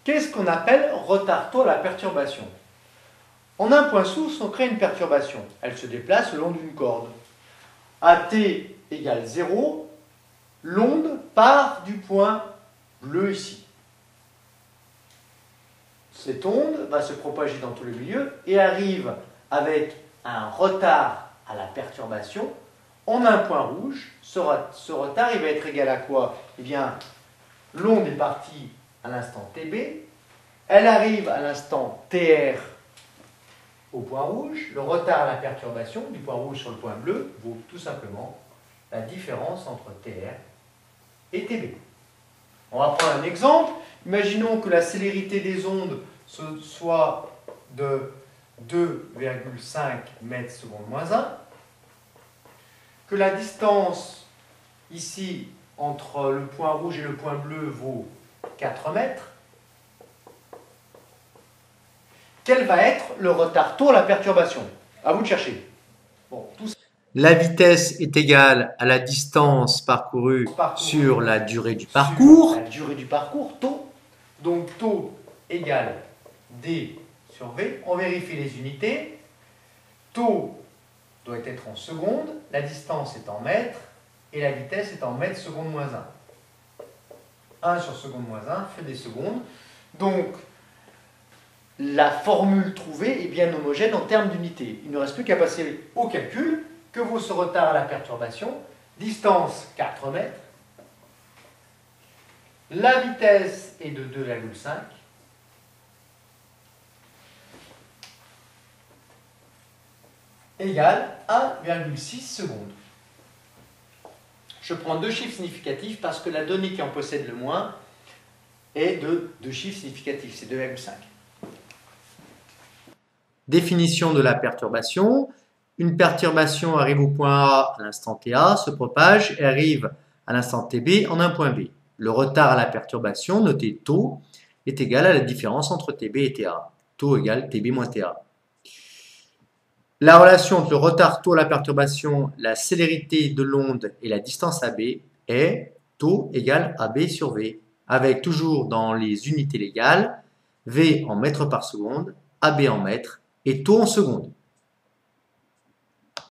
Qu'est-ce qu'on appelle retard taux à la perturbation? En un point source, on crée une perturbation. Elle se déplace le long d'une corde. À t égale 0, l'onde part du point bleu ici. Cette onde va se propager dans tout le milieu et arrive avec un retard à la perturbation en un point rouge. Ce retard, il va être égal à quoi? Eh bien, l'onde est partie à l'instant TB, elle arrive à l'instant TR au point rouge. Le retard à la perturbation du point rouge sur le point bleu vaut tout simplement la différence entre TR et TB. On va prendre un exemple. Imaginons que la célérité des ondes soit de 2,5 mètres seconde moins 1, que la distance ici entre le point rouge et le point bleu vaut 4 mètres. Quel va être le retard taux à la perturbation? À vous de chercher. Bon, la vitesse est égale à la distance parcourue sur la durée du parcours. La durée du parcours, taux. Donc taux égale D sur V. On vérifie les unités. Taux doit être en secondes, la distance est en mètres et la vitesse est en mètres seconde moins 1. 1 sur seconde moins 1 fait des secondes. Donc, la formule trouvée est bien homogène en termes d'unités. Il ne reste plus qu'à passer au calcul. Que vaut ce retard à la perturbation? Distance 4 mètres. La vitesse est de 2,5. Égale 1,6 secondes. Je prends deux chiffres significatifs parce que la donnée qui en possède le moins est de deux chiffres significatifs, c'est 2,5. Définition de la perturbation. Une perturbation arrive au point A à l'instant TA, se propage et arrive à l'instant TB en un point B. Le retard à la perturbation, noté taux, est égal à la différence entre TB et TA. Taux égale TB moins TA. La relation entre le retard taux à la perturbation, la célérité de l'onde et la distance AB est taux égale AB sur V, avec toujours dans les unités légales, V en mètres par seconde, AB en mètres et taux en secondes.